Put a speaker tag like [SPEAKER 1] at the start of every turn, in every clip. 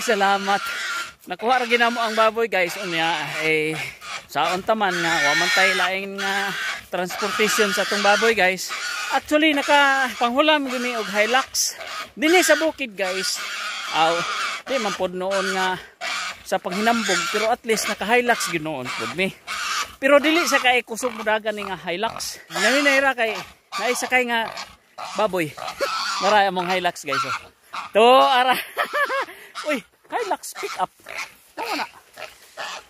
[SPEAKER 1] salamat. Nakuha ra ginamo ang baboy guys. Unya saon taman nga wa man tay laing transportation sa tong baboy guys. Actually naka panghulam gini og Hilux dinhi sa bukid guys. Di man pod noon nga sa panghinambog pero at least naka Hilux ginoon pod mi. Pero dili sa kay kusog mudagan ni nga Hilux. Naminayra kay naisakay nga baboy. Maray among Hilux guys. To ara. Uy, Hilux pick up.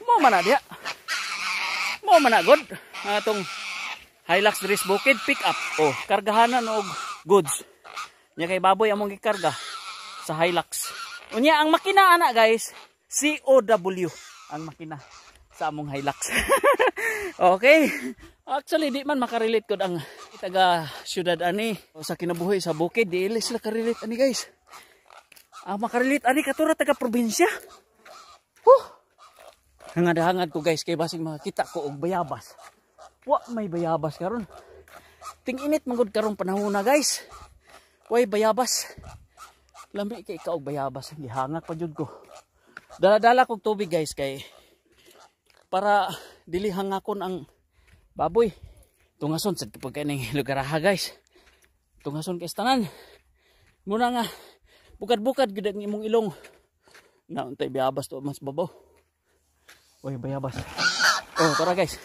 [SPEAKER 1] Mo mana dia. Mo mana god. Atong Hilux Dres Bukid pick up. Oh, kargahanan og goods. Nya kay baboy among gikarga sa Hilux. Unya ang makina ana guys, COW ang makina sa among Hilux. Okay. Actually di man makarelate ko ang taga syudad ani sa kinabuhi sa bukid, di sila karelate ani guys. Makarelate ani katura taga probinsya. Hangad-hangad ko guys kay basig makita ko og bayabas. Wa may bayabas karon. Ting-init magud karon panahon na guys. Way bayabas. Lambi kay ikaw og bayabas, gihangak pa jud ko. Dala-dala kog tubig guys kay para dili hangakon ang baboy. Tungason sa pagkaning lugar ha guys. Tungason kay tanan. Muna nga bukad-bukad gid ang imong ilong. Nauntay bayabas to mas babaw. Oy bayabas. Oh, tara guys.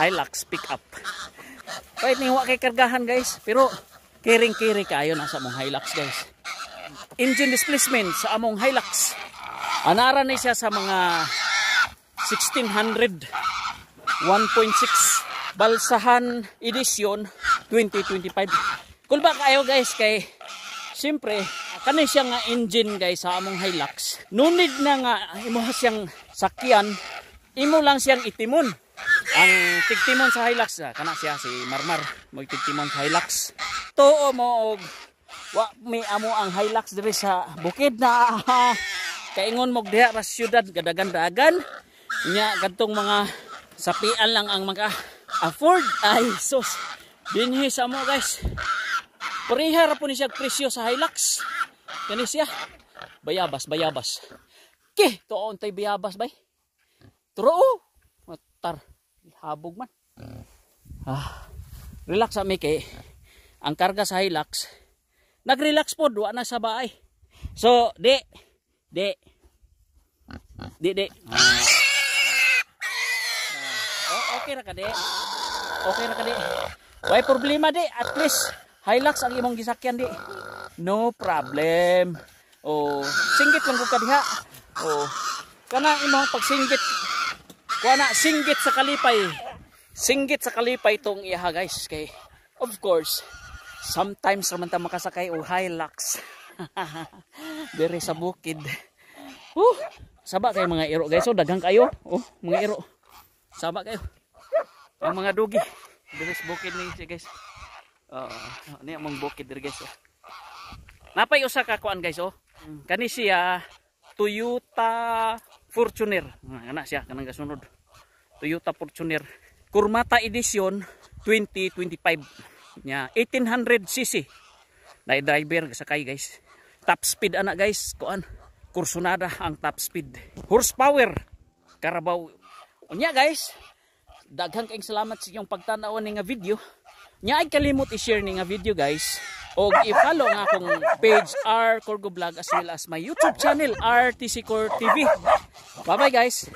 [SPEAKER 1] Hilux pick up. Kahit ni wa kay kargahan guys, pero kiring-kiri kayo na sa among Hilux guys. Engine displacement sa among Hilux. Anara ni siya sa mga 1600 1.6 Balsahan Edition 2025. Kulba kayo guys kay siyempre kani siya nga engine guys sa among Hilux. No need na nga imo siyang sakyan, imo lang siyang itimon. Ang tigtimon sa Hilux kana siya si Marmar, mo tigtimon sa Hilux. Tuo mo og wa mi amo ang Hilux diri sa bukid na kaingon mo diha ra syudad gadagan-dagan. Nya kadtong mga sapian lang ang maka-afford. Ay sus. Dinhi sa mo guys. Pareha ra po ni siya presyo sa Hilux. Kani siya. Bayabas. Tuon tay bayabas bay. Turo. Matar. Habog man. Relax sa mi kay ang karga sa Hilux. Nag-relax po duwa na sa bahay. So, di. Okay ra ka di. Way problema di. At least Hilux ang imong gisakyan di. No problem. Singgit lang ko ka diha. Kana imong pagsinggit. Kuana singgit sa kalipay. Singgit sa kalipay tong iha guys kay of course sometimes raman ta makasakay og Hilux. Dere sa bukid. Saba kay mga iro guys. Daghang kayo. Mga iro. Saba kayo. Ang mga dugi. Dere sa bukid ni guys. Ni among bukid dere guys. Napay usa ka kuan guys. Kani siya Toyota Fortuner. Ana siya kanang gasunod. Toyota Fortuner Kurmata Edition 2025. Nya 1800cc. Na driver sakay guys. Top speed ana guys. Kuan Kursunada ang top speed. Horsepower Carabao. Unya guys, daghang kayong salamat sa inyong pagtanaw ni nga video. Nya ay kalimot i-share ni nga video guys. O i-follow nga akong page R Corgo Vlog as well as my YouTube channel RTC Core TV. Bye bye guys.